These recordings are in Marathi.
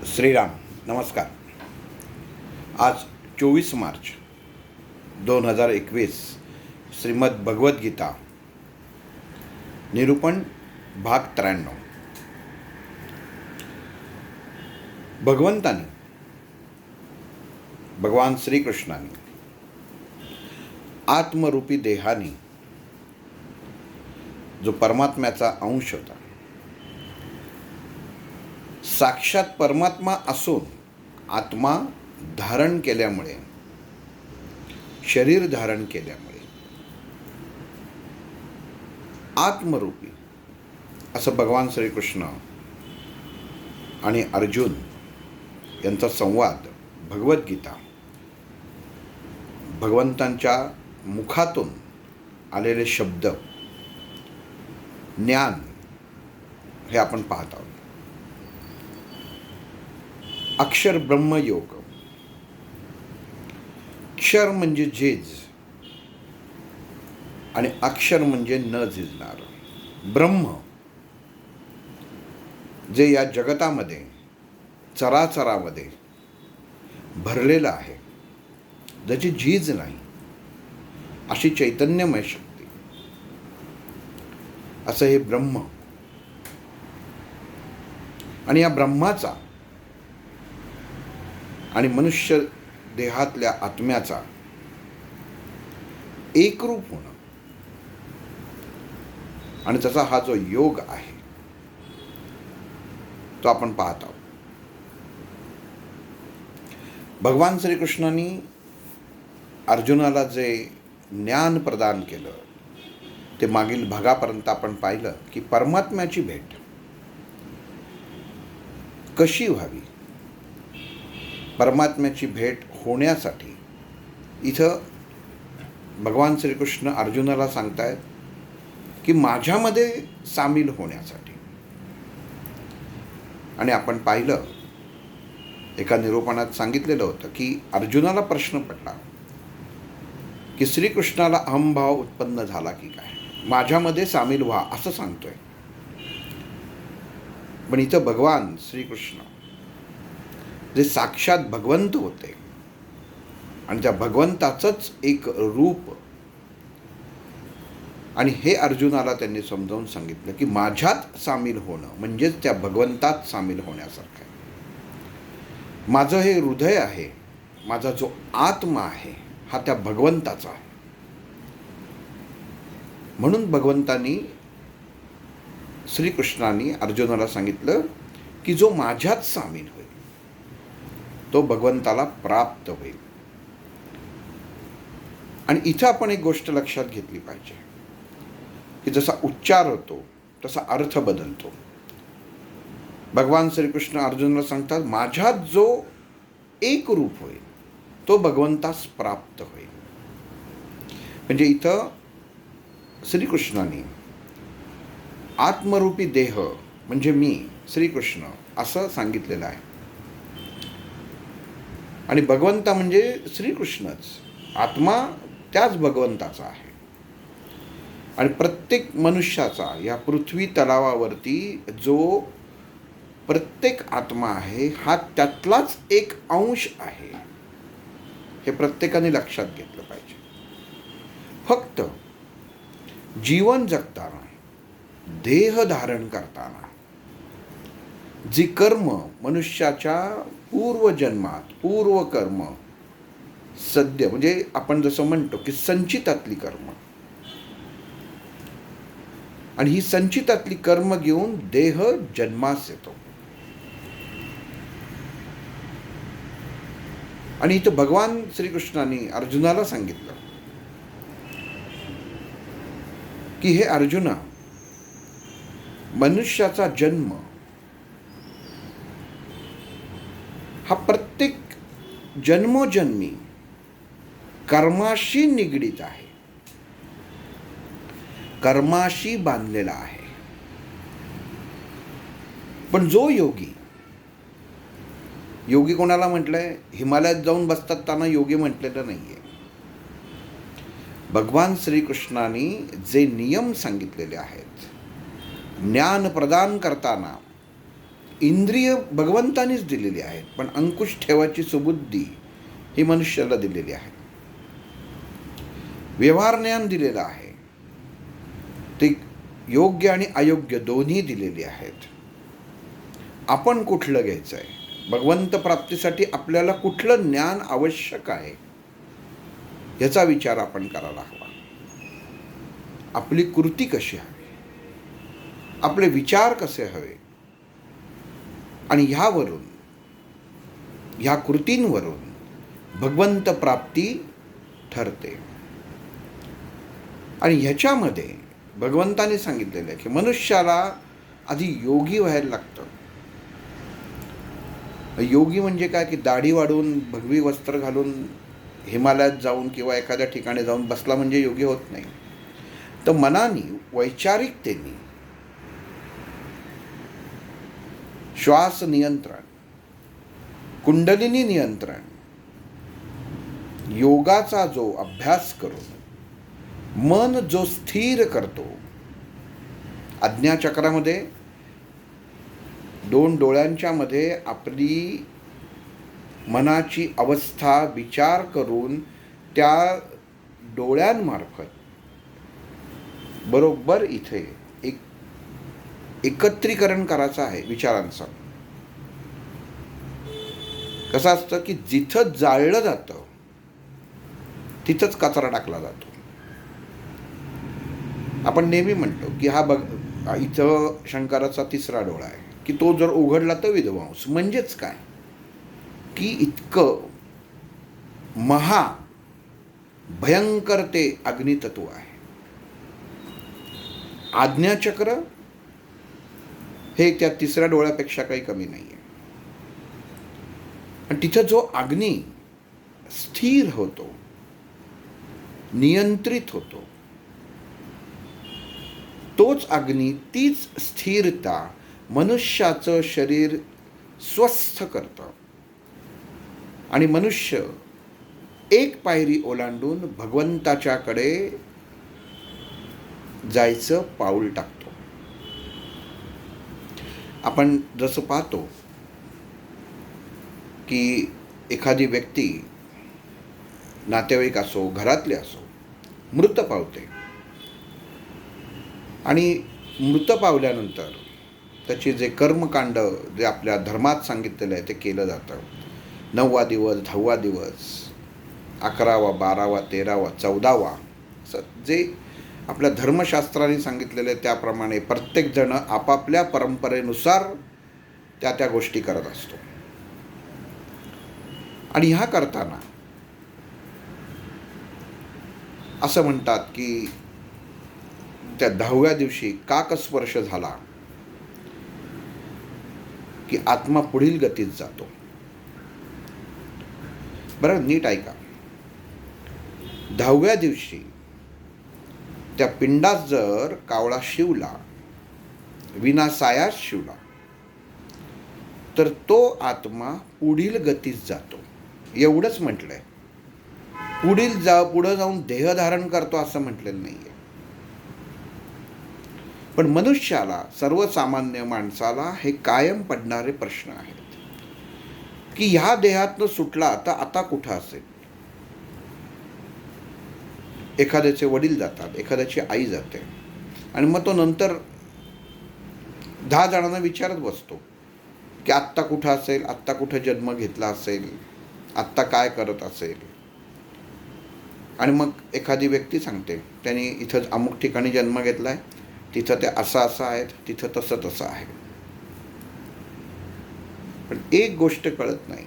श्रीराम नमस्कार. आज 24 मार्च 2021 श्रीमद भगवद्गीता निरूपण भाग 93. भगवंतानी भगवान श्रीकृष्णाने आत्मरूपी देहाने जो परमात्म्याचा अंश होता, साक्षात परमात्मा असून आत्मा धारण केल्यामुळे, शरीर धारण केल्यामुळे आत्मरूपी असं भगवान श्रीकृष्ण आणि अर्जुन यांचा संवाद, भगवद्गीता, भगवंतांच्या मुखातून आलेले शब्द, ज्ञान हे आपण पाहत आहोत. अक्षर ब्रह्मयोग. क्षर म्हणजे झीज आणि अक्षर म्हणजे न झिजणार. ब्रह्म जे या जगतामध्ये, चराचरामध्ये भरलेलं आहे, ज्याची झीज नाही, अशी चैतन्यमय शक्ती, असं हे ब्रह्म. आणि या ब्रह्माचा आणि मनुष्य देहातल्या आत्म्याचा एकरूप होणं आणि त्याचा हा जो योग आहे तो आपण पाहत आहोत. भगवान श्रीकृष्णांनी अर्जुनाला जे ज्ञान प्रदान केलं ते मागील भागापर्यंत आपण पाहिलं की परमात्म्याची भेट कशी व्हावी, परमात्म्याची भेट होण्यासाठी इथं भगवान श्रीकृष्ण अर्जुनाला सांगतायत की माझ्यामध्ये सामील होण्यासाठी. आणि आपण पाहिलं, एका निरूपणात सांगितलेलं होतं की अर्जुनाला प्रश्न पडला की श्रीकृष्णाला अहंभाव उत्पन्न झाला की काय, माझ्यामध्ये सामील व्हा असं सांगतोय. पण इथं भगवान श्रीकृष्ण जे साक्षात भगवंत होते आणि त्या भगवंताचंच एक रूप, आणि हे अर्जुनाला त्यांनी समजावून सांगितलं की माझ्यात सामील होणं म्हणजेच त्या भगवंतात सामील होण्यासारखं आहे. माझं हे हृदय आहे, माझा जो आत्मा आहे हा त्या भगवंताचा आहे. म्हणून भगवंतांनी, श्रीकृष्णांनी अर्जुनाला सांगितलं की जो माझ्यात सामील होईल तो भगवंताला प्राप्त होईल. आणि इथं आपण एक गोष्ट लक्षात घेतली पाहिजे की जसा उच्चार होतो तसा अर्थ बदलतो. भगवान श्रीकृष्ण अर्जुनाला सांगतात माझ्यात जो एक रूप होईल तो भगवंतास प्राप्त होईल. म्हणजे इथं श्रीकृष्णाने आत्मरूपी देह म्हणजे मी श्रीकृष्ण असं सांगितलेलं आहे. आणि भगवंता म्हणजे श्रीकृष्णच, आत्मा त्याच भगवंताचा आहे. आणि प्रत्येक मनुष्याचा या पृथ्वी तलावावरती जो प्रत्येक आत्मा आहे हा त्यातलाच एक अंश आहे, हे प्रत्येकाने लक्षात घेतलं पाहिजे. फक्त जीवन जगताना, देह धारण करताना जी कर्म मनुष्याच्या पूर्वजन्मात, पूर्वकर्म, सद्य म्हणजे आपण जसं म्हणतो की संचितातली कर्म, आणि ही संचितातली कर्म घेऊन देह जन्मास येतो. आणि इथं भगवान श्रीकृष्णांनी अर्जुनाला सांगितलं की हे अर्जुना, मनुष्याचा जन्म हा प्रत्येक जन्मोजन्मी कर्माशी निगडीत आहे, कर्माशी बांधलेला आहे. पण जो योगी, योगी कोणाला म्हटलंय? हिमालयात जाऊन बसतात त्यांना योगी म्हटलेलं नाहीये. भगवान श्रीकृष्णांनी जे नियम सांगितलेले आहेत, ज्ञान प्रदान करताना इंद्रिय भगवंतानीच दिलेली आहेत, पण अंकुश ठेवायची सुबुद्धी ही मनुष्याला दिलेली आहे. व्यवहार ज्ञान दिलेलं आहे, ते योग्य आणि अयोग्य दोन्ही दिलेली आहेत. आपण कुठलं घ्यायचं आहे? भगवंत प्राप्तीसाठी आपल्याला कुठलं ज्ञान आवश्यक आहे याचा विचार आपण करायला हवा. आपली कृती कशी हवी, आपले विचार कसे हवे, आणि ह्या कृतींवरून भगवंत प्राप्ती ठरते. आणि ह्याच्यामध्ये भगवंताने सांगितलेलं आहे की मनुष्याला आधी योगी व्हायला लागतं. योगी म्हणजे काय की दाढी वाढवून भगवी वस्त्र घालून हिमालयात जाऊन किंवा एखाद्या ठिकाणी जाऊन बसला म्हणजे योगी होत नाही. तर मनाने, वैचारिकतेने, श्वास नियंत्रण, कुंडलिनी नियंत्रण, योगाचा जो अभ्यास करून मन जो स्थिर करतो, आज्ञाचक्रामध्ये 2 डोळ्यांच्या मध्ये आपली मनाची अवस्था विचार करून त्या डोळ्यांमार्फत बरोबर इथे एक एकत्रीकरण करायचं आहे विचारांचं. कसं असतं की जिथं जाळलं जातं तिथंच कचरा टाकला जातो. आपण नेहमी म्हणतो की इथं शंकराचा 3रा डोळा आहे की तो जर उघडला तर विध्वंस. म्हणजेच काय की इतकं भयंकर ते अग्नितत्व आहे. आज्ञाचक्र हे त्या 3ऱ्या डोळ्यापेक्षा काही कमी नाही आहे. आणि तिथं जो अग्नी स्थिर होतो, नियंत्रित होतो, तोच अग्नी, तीच स्थिरता मनुष्याचं शरीर स्वस्थ करतं आणि मनुष्य एक पायरी ओलांडून भगवंताच्याकडे जायचं पाऊल टाकतो. आपण जसं पाहतो की एखादी व्यक्ती, नातेवाईक असो, घरातले असो, मृत पावते आणि मृत पावल्यानंतर त्याचे जे कर्मकांड जे आपल्या धर्मात सांगितलेलं आहे ते केलं जातं. 9वा दिवस, 10वा दिवस, 11वा, 12वा, 13वा, 14वा, असं जे आपल्या धर्मशास्त्राने सांगितलेलं आहे त्याप्रमाणे प्रत्येकजण आपापल्या परंपरेनुसार त्या गोष्टी करत असतो. आणि ह्या करताना असं म्हणतात की त्या 10व्या दिवशी काकस्पर्श झाला की आत्मा पुढील गतीत जातो. बरं, नीट ऐका. 10व्या दिवशी त्या पिंडात जर कावळा शिवला, विनासायास शिवला, तर तो आत्मा पुढील गतीत जातो. एवढंच म्हटलंय. पुढं जाऊन देह धारण करतो असं म्हटलेलं नाहीये. पण मनुष्याला, सर्वसामान्य माणसाला हे कायम पडणारे प्रश्न आहेत की ह्या देहातनं सुटला तर आता कुठं असेल. एखाद्याचे वडील जातात, एखाद्याची आई जाते, आणि मग तो नंतर 10 जणांना विचारत बसतो की आत्ता कुठं असेल, आत्ता कुठं जन्म घेतला असेल, आत्ता काय करत असेल. आणि मग एखादी व्यक्ती सांगते त्याने इथं अमुक ठिकाणी जन्म घेतला आहे, तिथं ते असं आहे, तिथं तसं आहे. पण एक गोष्ट कळत नाही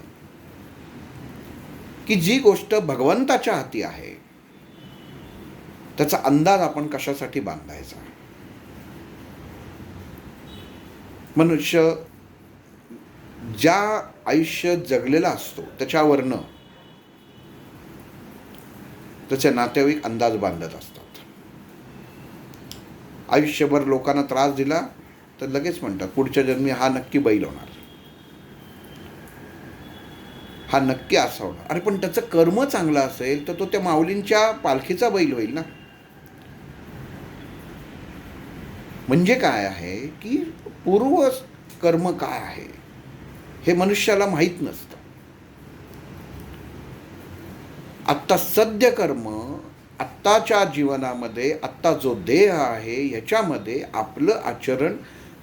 की जी गोष्ट भगवंताच्या हाती आहे त्याचा अंदाज आपण कशासाठी बांधायचा. मनुष्य ज्या आयुष्य जगलेला असतो त्याच्यावरनं त्याचे नातेवाईक अंदाज बांधत असतात. आयुष्यभर लोकांना त्रास दिला तर लगेच म्हणतात पुढच्या जन्मी हा नक्की बैल होणार, हा नक्की असा होणार. अरे पण त्याचं कर्म चांगलं असेल तर तो त्या माऊलींच्या पालखीचा बैल होईल ना. म्हणजे काय आहे की कर्म काय आहे हे मनुष्याला माहीत नसतं. आत्ता सद्य कर्म, आत्ताच्या जीवनामध्ये आत्ता जो देह आहे ह्याच्यामध्ये आपलं आचरण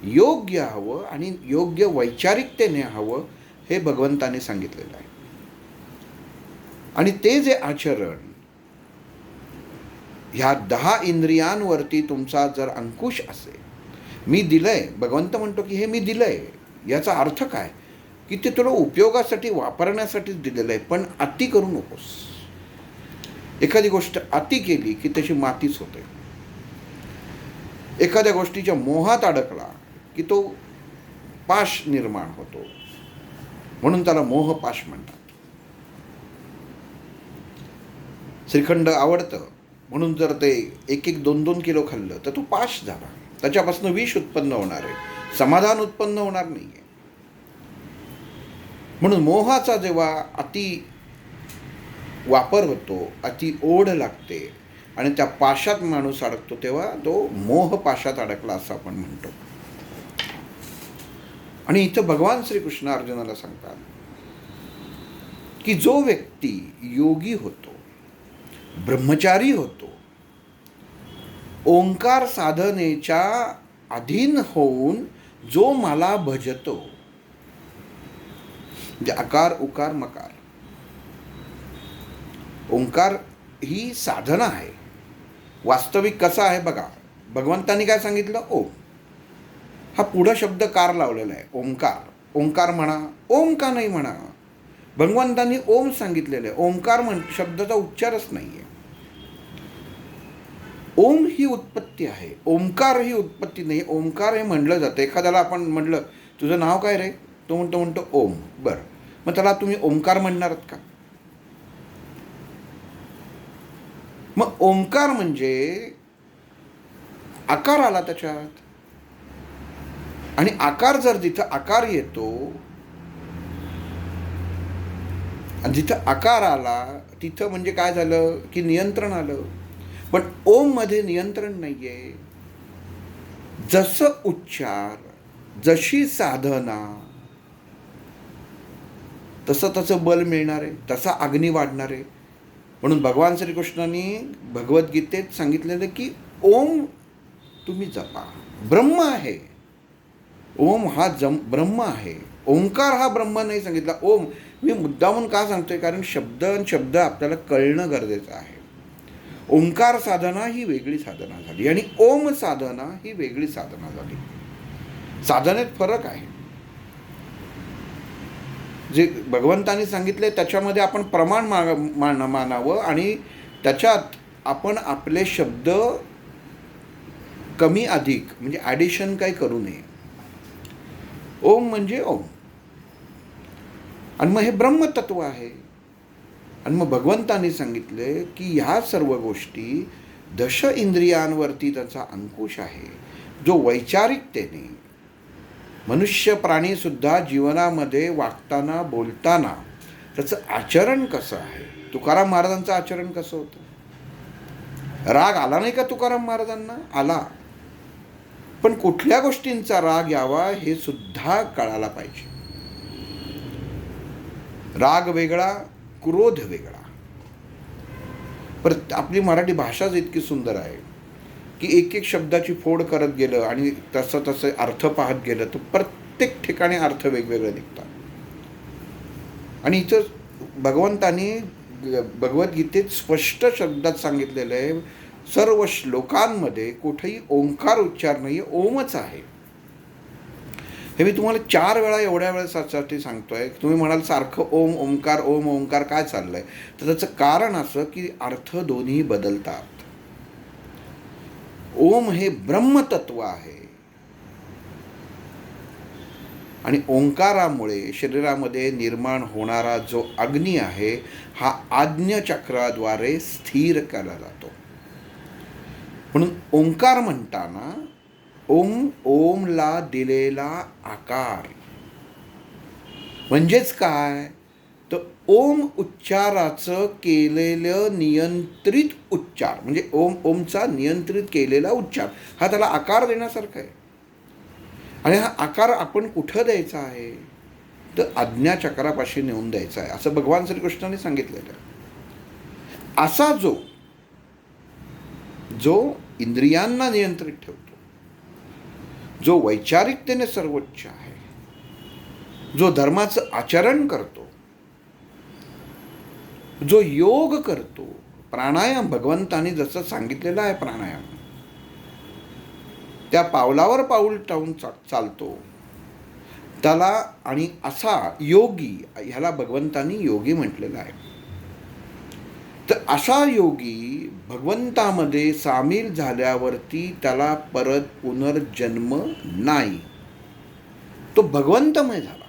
योग्य हवं आणि योग्य वैचारिकतेने हवं हे भगवंताने सांगितलेलं आहे. आणि ते जे आचरण ह्या 10 इंद्रियांवरती तुमचा जर अंकुश असेल, मी दिलंय, भगवंत म्हणतो की हे मी दिलंय, याचा अर्थ काय की ते तुला उपयोगासाठी वापरण्यासाठीच दिलेलं आहे, पण अति करू नकोस. एखादी गोष्ट अति केली की त्याची मातीच होते. एखाद्या गोष्टीच्या मोहात अडकला की तो पाश निर्माण होतो, म्हणून त्याला मोहपाश म्हणतात. श्रीखंड आवडतं म्हणून जर ते 1-1, 2-2 किलो खाल्लं तर तो पाश झाला, त्याच्यापासून विष उत्पन्न होणार आहे, समाधान उत्पन्न होणार नाही आहे. म्हणून मोहाचा जेव्हा अति वापर होतो, अति ओढ लागते आणि त्या पाशात माणूस अडकतो, तेव्हा तो मोहपाशात अडकला असं आपण म्हणतो. आणि इथं भगवान श्रीकृष्ण अर्जुनाला सांगतात की जो व्यक्ती योगी होतो, ब्रह्मचारी होतो, ओंकार साधनेच्या अधीन होऊन जो मला भजतो, म्हणजे आकार उकार मकार, ओंकार ही साधना आहे. वास्तविक कसा आहे बघा, भगवंतांनी काय सांगितलं, ओम. हा पुढं शब्द कार लावलेला आहे, ओंकार. ओंकार म्हणा, ओम का नाही म्हणा, भगवंतांनी ओम सांगितलेलं आहे. ओंकार शब्दाचा उच्चारच नाही आहे. ओम ही उत्पत्ती आहे, ओंकार ही उत्पत्ती नाही. ओंकार हे म्हणलं जातं. एखाद्याला आपण म्हटलं तुझं नाव काय रे, तो म्हणतो ओम. बरं, मग त्याला तुम्ही ओंकार म्हणणार आहात का? मग ओंकार म्हणजे आकार आला त्याच्यात, आणि आकार जर जिथं आकार येतो आणि जिथं आकार आला तिथं म्हणजे काय झालं की नियंत्रण आलं. पण ओम मध्ये नियंत्रण नाही आहे. जसं उच्चार, जशी साधना, तसं बल मिळणार आहे, तसा अग्नी वाढणार आहे. म्हणून भगवान श्रीकृष्णांनी भगवद्गीतेत सांगितलेलं की ओम तुम्ही जपा. ब्रह्म आहे, ओम हा ब्रह्म आहे. ओंकार हा ब्रह्म नाही सांगितला. ओम मी मुद्दामून का सांगतोय, कारण शब्द आपल्याला कळणं गरजेचं आहे. ओंकार साधना ही वेगळी साधना झाली आणि ओम साधना ही वेगळी साधना झाली. साधनेत फरक आहे. जे भगवंतांनी सांगितले त्याच्यामध्ये आपण प्रमाण मानावं आणि त्याच्यात आपण आपले शब्द कमी अधिक म्हणजे ॲडिशन काही करू नये. ओम म्हणजे ओम, आणि मग हे ब्रह्मतत्व आहे. आणि मग भगवंतांनी सांगितले की ह्या सर्व गोष्टी 10 इंद्रियांवरती त्याचा अंकुश आहे, जो वैचारिकतेने मनुष्य प्राणीसुद्धा जीवनामध्ये वागताना बोलताना त्याचं आचरण कसं आहे. तुकाराम महाराजांचं आचरण कसं होतं. राग आला नाही का तुकाराम महाराजांना? आला, पण कुठल्या गोष्टींचा राग यावा हे सुद्धा कळायला पाहिजे. राग वेगळा, क्रोध वेगळा. परत आपली मराठी भाषाच इतकी सुंदर आहे की एक शब्दाची फोड करत गेलं आणि तसं अर्थ पाहत गेलं तर प्रत्येक ठिकाणी अर्थ वेगवेगळे निघतात. आणि इथं भगवंतानी भगवद्गीतेत स्पष्ट शब्दात सांगितलेलं आहे, सर्व श्लोकांमध्ये कुठेही ओंकार उच्चार नाही आहे, ओमच आहे. हे मी तुम्हाला 4 वेळा एवढ्या वेळेसाठी सांगतोय. तुम्ही म्हणाल सारखं ओम ओंकार ओम ओंकार काय चाललंय, तर त्याचं कारण असं की अर्थ दोन्ही बदलतात. ओम हे ब्रह्मतत्व आहे आणि ओंकारामुळे शरीरामध्ये निर्माण होणारा जो अग्नी आहे हा आज्ञाचक्राद्वारे स्थिर केला जातो. म्हणून ओंकार म्हणताना ओमला दिलेला आकार म्हणजेच काय, तर ओम उच्चाराचं केलेलं नियंत्रित उच्चार, म्हणजे ओमचा नियंत्रित केलेला उच्चार हा त्याला आकार देण्यासारखा आहे. आणि हा आकार आपण कुठं द्यायचा आहे, तर आज्ञाचक्रापाशी नेऊन द्यायचा आहे, असं भगवान श्रीकृष्णाने सांगितलेलं आहे. असा जो इंद्रियांना नियंत्रित ठेवतो, जो वैचारिकतेने सर्वोच्च आहे, जो धर्माचं आचरण करतो, जो योग करतो, प्राणायाम भगवंतानी जसं सांगितलेलं आहे, प्राणायाम त्या पावलावर पाऊल टाकून चालतो त्याला, आणि असा योगी, ह्याला भगवंतानी योगी म्हटलेलं आहे. तर असा योगी भगवंतामध्ये सामील झाल्यावरती त्याला परत पुनर्जन्म नाही, तो भगवंतमय झाला.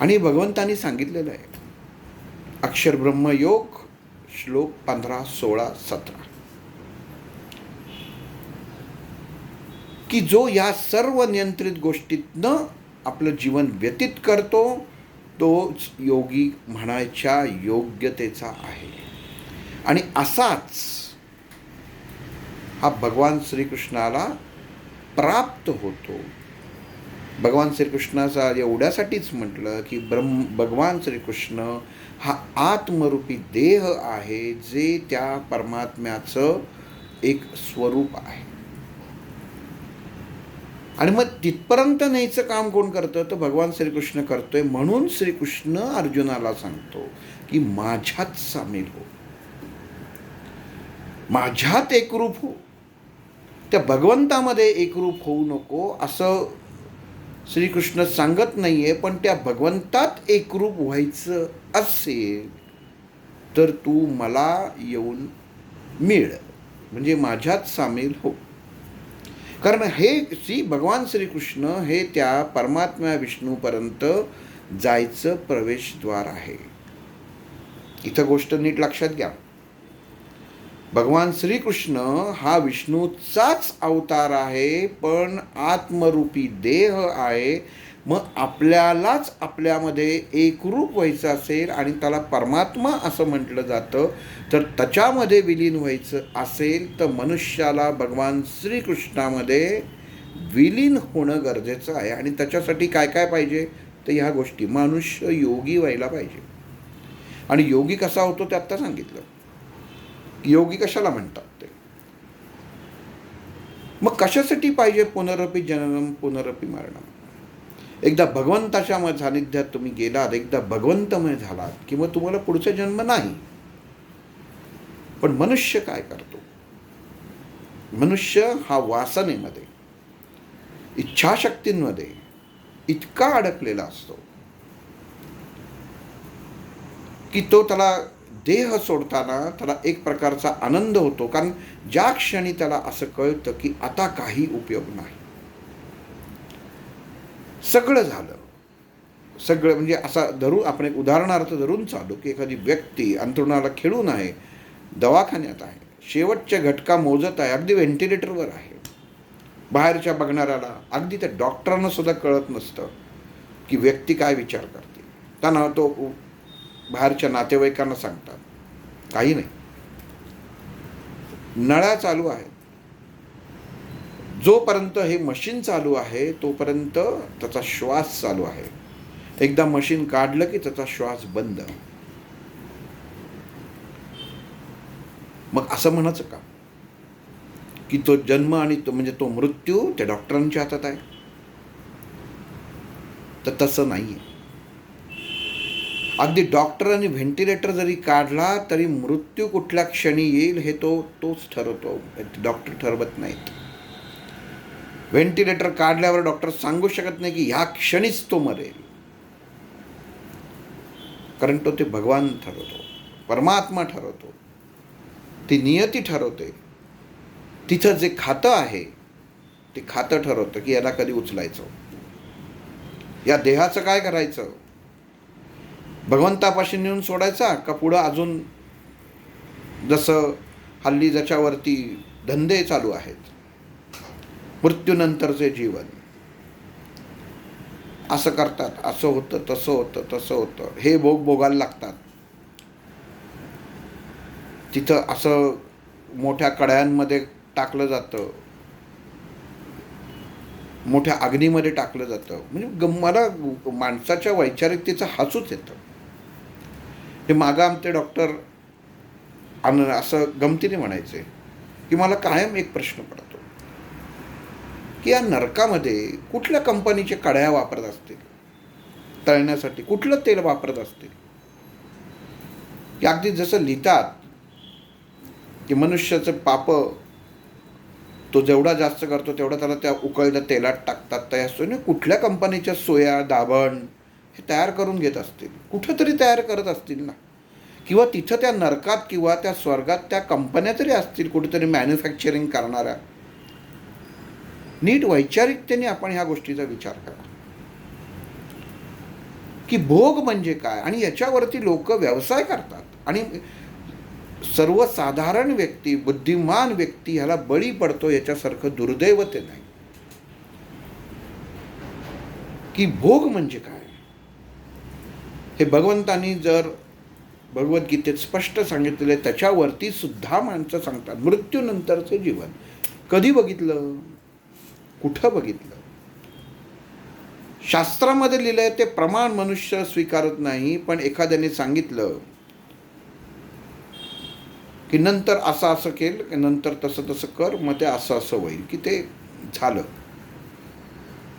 आणि भगवंतानी सांगितलेलं आहे अक्षर ब्रह्म योग श्लोक 15, 16, 17 की जो या सर्व नियंत्रित गोष्टीतनं आपलं जीवन व्यतीत करतो तोच योगी म्हणायच्या योग्यतेचा आहे. आणि असाच हा भगवान श्रीकृष्णाला प्राप्त होतो. भगवान श्रीकृष्णाचा एवढ्यासाठीच म्हटलं की भगवान श्रीकृष्ण हा आत्मरूपी देह आहे, जे त्या परमात्म्याचं एक स्वरूप आहे. आणि मग तिथपर्यंत न्यायचं काम कोण करतं, तर भगवान श्रीकृष्ण करतोय. म्हणून श्रीकृष्ण अर्जुनाला सांगतो की माझ्यात सामील हो, माझ्यात एकरूप हो, त्या भगवंतामध्ये एकरूप होऊ नको असं श्रीकृष्ण सांगत नाहीये. पण त्या भगवंतात एकरूप व्हायचं असेल तर तू मला येऊन मिळ, म्हणजे माझ्यात सामील हो. कारण हे भगवान श्रीकृष्ण हे त्या परमात्मा विष्णूपर्यंत जायचं प्रवेशद्वार आहे. इथं गोष्ट नीट लक्षात घ्या. भगवान श्रीकृष्ण हा विष्णूचाच अवतार आहे, पण आत्मरूपी देह आहे. मग आपल्यालाच आपल्यामध्ये एकरूप व्हायचं असेल आणि त्याला परमात्मा असं म्हटलं जातं, तर त्याच्यामध्ये विलीन व्हायचं असेल तर मनुष्याला भगवान श्रीकृष्णामध्ये विलीन होणं गरजेचं आहे. आणि त्याच्यासाठी काय काय पाहिजे, तर ह्या गोष्टी. मनुष्य योगी व्हायला पाहिजे. आणि योगी कसा होतो ते आत्ता सांगितलं. योगी कशाला म्हणतात ते, मग कशासाठी पाहिजे पुनरपी जननम पुनरपी मरणम. एकदा भगवंताच्या सानिध्यात तुम्ही गेलात, एकदा भगवंतमय झालात की मग तुम्हाला पुढचा जन्म नाही. पण मनुष्य काय करतो, मनुष्य हा वासनेमध्ये, इच्छाशक्तींमध्ये इतका अडकलेला असतो की तो त्याला देह सोडताना त्याला एक प्रकारचा आनंद होतो. कारण ज्या क्षणी त्याला असं कळतं की आता काही उपयोग नाही, सगळं झालं, सगळं, म्हणजे असा आपण एक उदाहरणार्थ धरून चालू की एखादी व्यक्ती अंथरुणाला खिळून आहे, दवाखान्यात आहे, शेवटच्या घटका मोजत आहे, अगदी व्हेंटिलेटरवर आहे. बाहेरच्या बघणाऱ्याला, अगदी त्या डॉक्टरांना सुद्धा कळत नसतं की व्यक्ती काय विचार करते. त्यांना तो बाहेरच्या नातेवाईकांना सांगतात काही नाही, नळ्या चालू आहेत, जोपर्यंत हे मशीन चालू आहे तोपर्यंत त्याचा श्वास चालू आहे. एकदा मशीन काढलं की त्याचा श्वास बंद. मग असं म्हणायचं का की तो जन्म आणि तो म्हणजे तो मृत्यू त्या डॉक्टरांच्या हातात आहे? तर तसं नाहीये. अगदी डॉक्टरांनी व्हेंटिलेटर जरी काढला तरी मृत्यू कुठल्या क्षणी येईल हे तोच ठरवतो, डॉक्टर ठरवत नाहीत. व्हेंटिलेटर काढल्यावर डॉक्टर सांगू शकत नाही की ह्या क्षणीच तो मरेल, कारण तो ते भगवान ठरवतो, परमात्मा ठरवतो, ती नियती ठरवते. तिथं जे खातं आहे ते खातं ठरवतं की याला कधी उचलायचं, या देहाचं काय करायचं, भगवंतापाशी नेऊन सोडायचा का पुढं अजून जसं हल्ली ज्याच्यावरती धंदे चालू आहेत, मृत्यूनंतरचे जीवन, असं करतात, असं होतं, तसं होतं, तसं होतं, हे भोगायला लागतात. तिथं असं मोठ्या कड्यांमध्ये टाकलं जातं, मोठ्या अग्नीमध्ये टाकलं जातं. म्हणजे मला माणसाच्या वैचारिकतेचं हसूच येतं. हे मागं आमचे डॉक्टर असं गमतीने म्हणायचे की मला कायम एक प्रश्न पडतो की या नरकामध्ये कुठल्या कंपनीच्या कढया वापरत असतील तळण्यासाठी, कुठलं तेल वापरत असतील, की अगदी जसं लिहितात की मनुष्याचं पाप तो जेवढा जास्त करतो तेवढा त्याला त्या उकळत्या तेलात टाकतात. त्या सोयीने कुठल्या कंपनीच्या सोया, दाभण हे तयार करून घेत असतील, कुठंतरी तयार करत असतील ना. किंवा तिथं त्या नरकात किंवा त्या स्वर्गात त्या कंपन्या तरी असतील कुठेतरी मॅन्युफॅक्चरिंग करणाऱ्या. नीट वैचारिकतेने आपण ह्या गोष्टीचा विचार करा की भोग म्हणजे काय, आणि याच्यावरती लोक व्यवसाय करतात. आणि सर्वसाधारण व्यक्ती, बुद्धिमान व्यक्ती ह्याला बळी पडतो. याच्यासारखं दुर्दैव ते नाही. की भोग म्हणजे काय हे भगवंतांनी जर भगवद्गीतेत स्पष्ट सांगितलेलं, त्याच्यावरती सुद्धा माणसं सांगतात. मृत्यूनंतरचं जीवन कधी बघितलं, कुठं बघितलं? शास्त्रामध्ये लिहिलंय ते प्रमाण मनुष्य स्वीकारत नाही. पण एखाद्याने सांगितलं की नंतर असं असं केलं, नंतर तसं तसं कर, मग ते असं असं होईल, की ते झालं.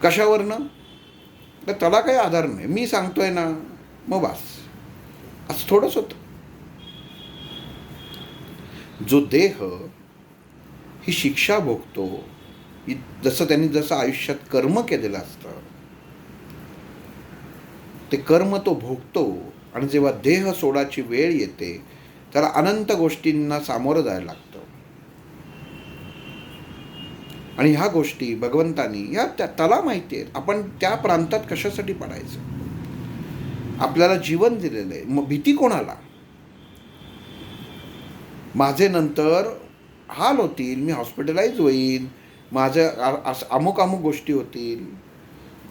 कशावरनं? तर त्याला काही आधार नाही. मी सांगतोय ना, मग बस असं थोडंच होतं. जो देह ही शिक्षा भोगतो, जसं त्यांनी जसं आयुष्यात कर्म केलेलं असतं ते कर्म तो भोगतो. आणि जेव्हा देह सोडाची वेळ येते त्याला अनंत गोष्टींना सामोरं जायला लागतं. आणि ह्या गोष्टी भगवंतानी त्याला माहिती आहे. आपण त्या प्रांतात कशासाठी पडायचं? आपल्याला जीवन दिलेलं आहे, मग भीती कोणाला? माझे नंतर हाल होतील, मी हॉस्पिटलाइज होईन, माझं अमुक अमुक गोष्टी होतील,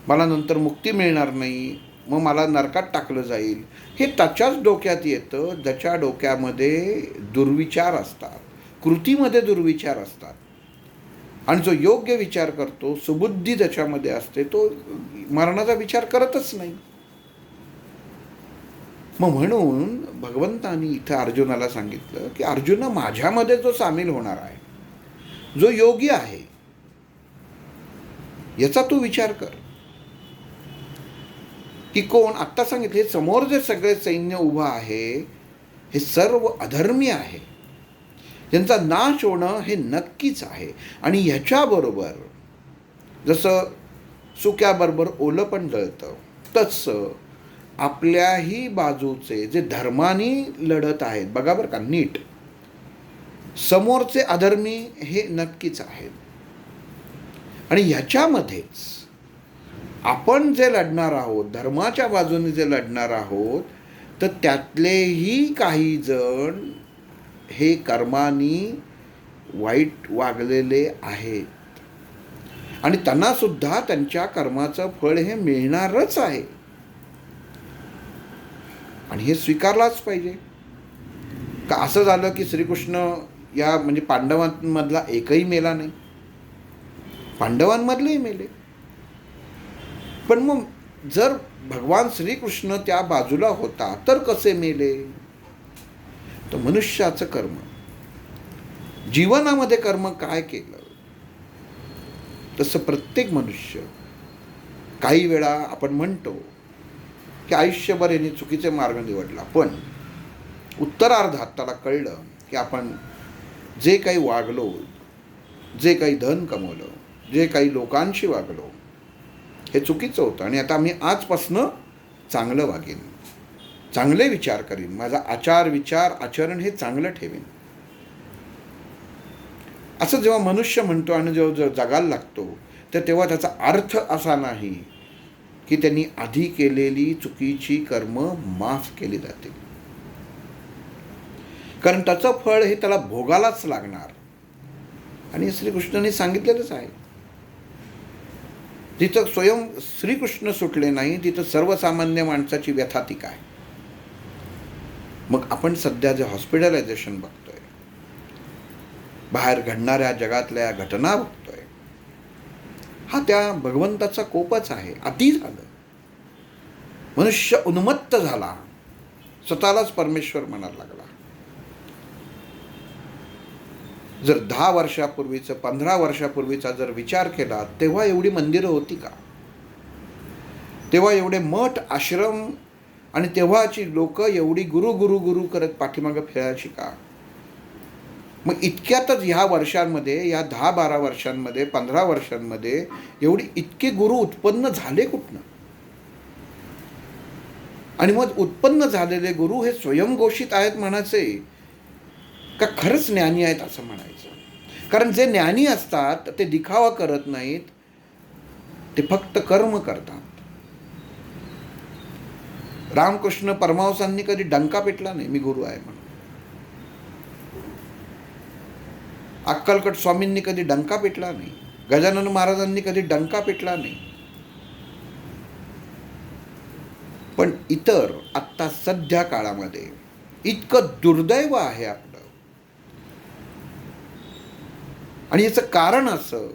मला नंतर मुक्ती मिळणार नाही, मग मला नरकात टाकलं जाईल. हे त्याच्याच डोक्यात येतं ज्याच्या डोक्यामध्ये दुर्विचार असतात, कृतीमध्ये दुर्विचार असतात. आणि जो योग्य विचार करतो, सुबुद्धी ज्याच्यामध्ये असते, तो मरणाचा विचार करतच नाही. मग म्हणून भगवंतांनी इथं अर्जुनाला सांगितलं की अर्जुना, माझ्यामध्ये जो सामील होणार आहे, जो योगी आहे, याचा तू विचार कर. की कोण? आत्ता सांगितले समोर जे सगळे सैन्य उभं आहे हे सर्व अधर्मी आहे, त्यांचा नाश होणं हे नक्कीच आहे. आणि ह्याच्याबरोबर जसं सुक्याबरोबर ओलं पण जळतं, तसं आपल्याही बाजूचे जे धर्मानी लढत आहेत, बघा बरं का नीट, समोरचे अधर्मी हे नक्कीच आहेत. आणि ह्याच्यामध्येच आपण जे लढणार आहोत, धर्माच्या बाजूने जे लढणार आहोत, तर त्यातलेही काही जण हे कर्मानी वाईट वागलेले आहेत. आणि त्यांना सुद्धा त्यांच्या कर्माचं फळ हे मिळणारच आहे. आणि हे स्वीकारलाच पाहिजे. का असं झालं की श्रीकृष्ण या म्हणजे पांडवांमधला एकही मेला नाही? पांडवांमधलेही मेले. पण मग जर भगवान श्रीकृष्ण त्या बाजूला होता तर कसे मेले? तर मनुष्याचं कर्म, जीवनामध्ये कर्म काय केलं, तसं प्रत्येक मनुष्य, काही वेळा आपण म्हणतो की आयुष्यभर यांनी चुकीचे मार्ग निवडला, पण उत्तरार्धात त्याला कळलं की आपण जे काही वागलो, जे काही धन कमवलं, जे काही लोकांशी वागलो, हे चुकीचं होतं. आणि आता मी आजपासनं चांगलं वागेन, चांगले विचार करीन, माझा आचार विचार आचरण हे चांगलं ठेवीन. असं जेव्हा मनुष्य म्हणतो आणि जेव्हा जगायला लागतो, तर तेव्हा त्याचा अर्थ असा नाही की त्यांनी आधी केलेली चुकीची कर्म माफ केली जातील. कारण त्याचं फळ हे त्याला भोगायलाच लागणार. आणि श्रीकृष्णाने सांगितलेलंच आहे, जिथं स्वयं श्रीकृष्ण सुटले नाही तिथं सर्वसामान्य माणसाची व्यथा ती काय. मग आपण सध्या जे हॉस्पिटलायझेशन बघतोय, बाहेर घडणाऱ्या जगातल्या घटना बघतोय, हा त्या भगवंताचा कोपच आहे. अति झालं, मनुष्य उन्मत्त झाला, स्वतःलाच परमेश्वर म्हणायला लागला. जर 10 वर्षापूर्वीचं 15 वर्षापूर्वीचा जर विचार केला, तेव्हा एवढी मंदिरं होती का? तेव्हा एवढे मठ आश्रम आणि तेव्हाची लोक एवढी गुरु गुरु गुरु करत पाठीमागं फिरायची का? मग इतक्यातच ह्या वर्षांमध्ये, या 10-12 वर्षांमध्ये, 15 वर्षांमध्ये एवढी इतके गुरु उत्पन्न झाले कुठनं? आणि मग उत्पन्न झालेले गुरु हे स्वयंघोषित आहेत म्हणायचे का खरंच ज्ञानी आहेत असं म्हणायचं? कारण जे ज्ञानी असतात ते दिखावा करत नाहीत, ते फक्त कर्म करतात. रामकृष्ण परमहंसांनी कधी डंका पेटला नाही मी गुरु आहे म्हणून. अक्कलकोट स्वामींनी कधी डंका पेटला नाही. गजानन महाराजांनी कधी डंका पेटला नाही. पण इतर आत्ता सध्या काळामध्ये इतकं दुर्दैव आहे आपलं. आणि याचं कारण असं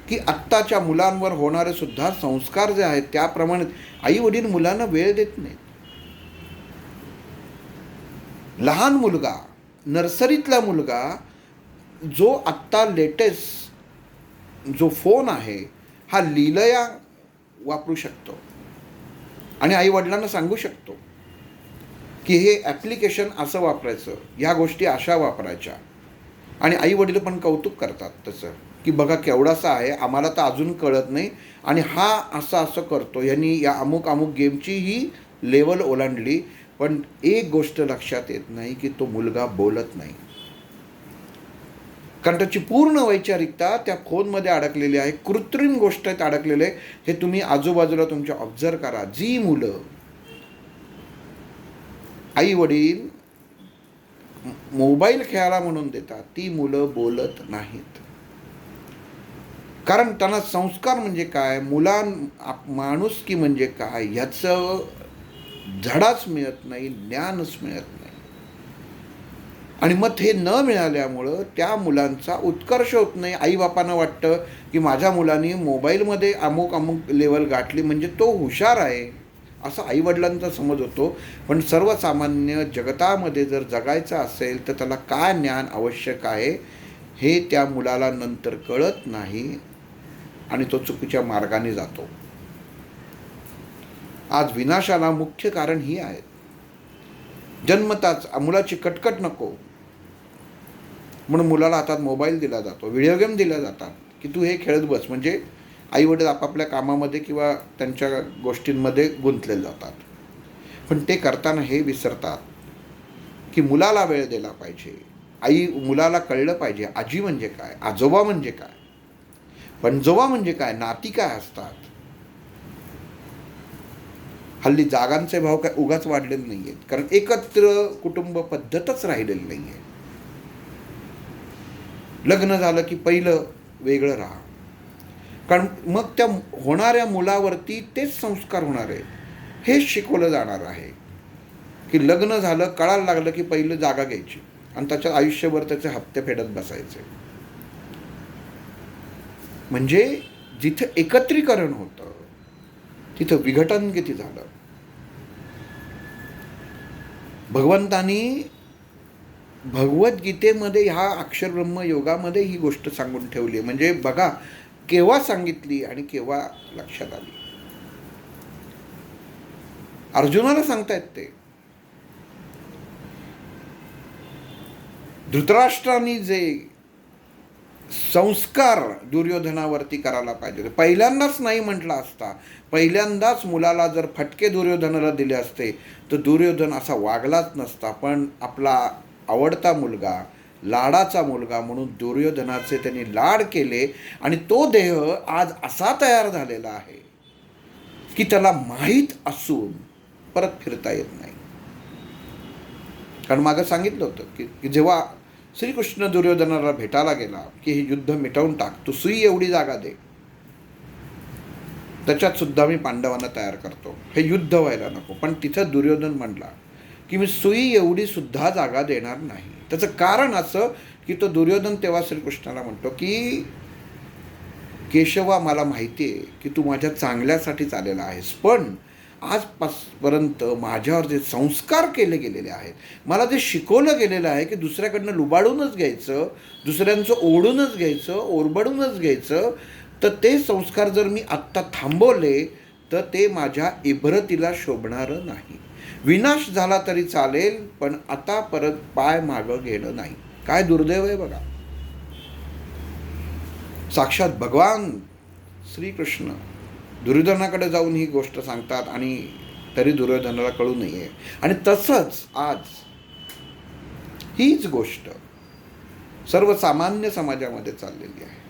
की आत्ताच्या मुलांवर होणारे सुद्धा संस्कार जे आहेत त्याप्रमाणे आई वडील मुलांना वेळ देत नाहीत. लहान मुलगा, नर्सरीतला मुलगा जो आत्ता लेटेस्ट जो फोन आहे हा लीलया वापरू शकतो आणि आई वडिलांना सांगू शकतो की हे ॲप्लिकेशन असं वापरायचं, ह्या गोष्टी अशा वापरायच्या. आणि आई वडील पण कौतुक करतात तसं की बघा केवढासा आहे, आम्हाला तर अजून कळत नाही आणि हा असं असं करतो, यांनी या अमुक अमुक गेमची ही लेवल ओलांडली. पण एक गोष्ट लक्षात येत नाही की तो मुलगा बोलत नाही, कारण त्याची पूर्ण वैचारिकता त्या फोनमध्ये अडकलेली आहे. कृत्रिम गोष्टीत अडकलेले. हे तुम्ही आजूबाजूला तुमच्या ऑब्झर्व करा. जी मुलं आई वडील मोबाईल खेळायला म्हणून देतात ती मुलं बोलत नाहीत. कारण त्यांना संस्कार म्हणजे काय, माणुसकी म्हणजे काय ह्याचं धडाच मिळत नाही, ज्ञानच मिळत नाही. आणि मग हे न मिळाल्यामुळं त्या मुलांचा उत्कर्ष होत नाही. आईबापांना वाटतं की माझ्या मुलांनी मोबाईलमध्ये अमुक अमुक लेवल गाठली म्हणजे तो हुशार आहे असा आईवडिलांचा समज होतो. पण सर्वसामान्य जगतामध्ये जर जगायचं असेल तर त्याला काय ज्ञान आवश्यक आहे हे त्या मुलाला नंतर कळत नाही आणि तो चुकीच्या मार्गाने जातो. आज विनाशाला मुख्य कारण ही आहे. जन्मताच मुलाची कटकट नको म्हणून मुलाला हातात मोबाईल दिला जातो, व्हिडिओ गेम दिल्या जातात की तू हे खेळत बस. म्हणजे आईवडील आपापल्या कामामध्ये किंवा त्यांच्या गोष्टींमध्ये गुंतलेले जातात. पण ते करताना हे विसरतात की मुलाला वेळ दिला पाहिजे. मुलाला कळलं पाहिजे आजी म्हणजे काय, आजोबा म्हणजे काय, पणजोबा म्हणजे काय, नाती काय असतात. हल्ली जागांचे भाव काय उगाच वाढलेले नाही आहेत, कारण एकत्र कुटुंब पद्धतच राहिलेली नाही आहे. लग्न झालं की पहिलं वेगळं राहा, कारण मग त्या होणाऱ्या मुलावरती तेच संस्कार होणार आहे. हेच शिकवलं जाणार आहे की लग्न झालं कळायला लागलं की पहिलं जागा घ्यायची आणि त्याच्यात आयुष्यभर त्याचे हप्ते फेडत बसायचे. म्हणजे जिथं एकत्रीकरण होतं तिथं विघटन किती झालं. भगवंतानी भगवद्गीतेमध्ये ह्या अक्षरब्रह्म योगामध्ये ही गोष्ट सांगून ठेवली. म्हणजे बघा केव्हा सांगितली आणि केव्हा लक्षात आली. अर्जुनाला सांगतायत ते. धृतराष्ट्रांनी जे संस्कार दुर्योधनावरती करायला पाहिजे, पहिल्यांदाच नाही म्हटला असता, पहिल्यांदाच मुलाला जर फटके दुर्योधनाला दिले असते तर दुर्योधन असा वागलाच नसता. पण आपला आवडता मुलगा, लाडाचा मुलगा म्हणून दुर्योधनाचे त्यांनी लाड केले आणि तो देह आज असा तयार झालेला आहे की त्याला माहीत असून परत फिरता येत नाही. कारण मागं सांगितलं होतं की जेव्हा श्रीकृष्ण दुर्योधनाला भेटायला गेला की हे युद्ध मिटवून टाक, तू सुई एवढी जागा दे, त्याच्यात सुद्धा मी पांडवांना तयार करतो, हे युद्ध व्हायला नको. पण तिथं दुर्योधन म्हणला की मी सुई एवढी सुद्धा जागा देणार नाही. त्याचं कारण असं की तो दुर्योधन तेव्हा श्रीकृष्णाला म्हणतो की केशवा मला माहिती आहे की तू माझ्या चांगल्यासाठीच आलेला आहेस, पण आजपर्यंत माझ्यावर जे संस्कार केले गेलेले आहेत, मला जे शिकवलं गेलेलं आहे की दुसऱ्याकडनं लुबाडूनच घ्यायचं, दुसऱ्यांचं ओढूनच घ्यायचं, ओरबडूनच घ्यायचं, तर ते संस्कार जर मी आत्ता थांबवले तर ते माझ्या इब्रतीला शोभणारं नाही. विनाश झाला तरी चालेल, पण आता परत पाय मागं घेणं नाही. काय दुर्दैव आहे बघा. साक्षात भगवान श्रीकृष्ण दुर्योधनाकडे जाऊन ही गोष्ट सांगतात आणि तरी दुर्योधनाला कळू नये. आणि तसंच आज हीच गोष्ट सर्वसामान्य समाजामध्ये चाललेली आहे.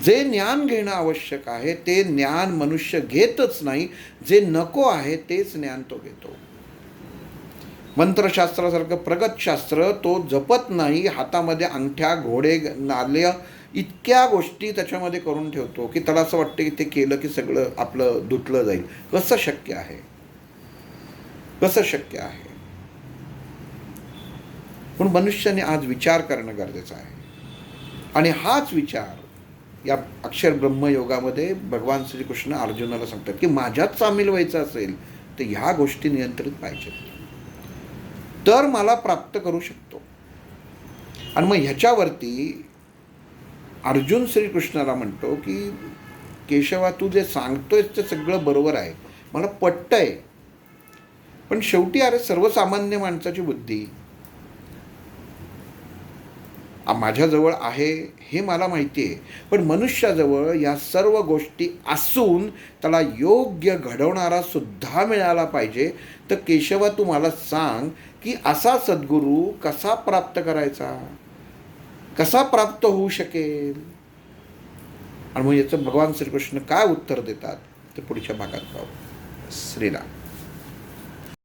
जे ज्ञान घेणं आवश्यक आहे ते ज्ञान मनुष्य घेतच नाही, जे नको आहे तेच ज्ञान तो घेतो. मंत्रशास्त्रासारखं प्रगत शास्त्र तो जपत नाही, हातामध्ये अंगठ्या, घोडे, नाल्य इतक्या गोष्टी त्याच्यामध्ये करून ठेवतो की त्याला असं वाटतं की ते केलं की सगळं आपलं धुतलं जाईल. कसं शक्य आहे? कसं शक्य आहे? पण मनुष्याने आज विचार करणं गरजेचं आहे. आणि हाच विचार या अक्षर ब्रह्मयोगामध्ये भगवान श्रीकृष्ण अर्जुनाला सांगतात की माझ्यात सामील व्हायचं असेल तर ह्या गोष्टी नियंत्रित पाहिजेत, तर मला प्राप्त करू शकतो. आणि मग ह्याच्यावरती अर्जुन श्रीकृष्णाला म्हणतो की केशवा, तू जे सांगतोयस ते सगळं बरोबर आहे, मला पटतंय, पण शेवटी अरे सर्वसामान्य माणसाची बुद्धी माझ्याजवळ आहे हे मला माहिती आहे, पण मनुष्याजवळ या सर्व गोष्टी असून त्याला योग्य घडवणारा सुद्धा मिळाला पाहिजे. तर केशवा, तू मला सांग की असा सद्गुरू कसा प्राप्त करायचा, कसा प्राप्त होऊ शकेल? आणि मग याचं भगवान श्रीकृष्ण काय उत्तर देतात ते पुढच्या भागात पाहू. श्रीराम.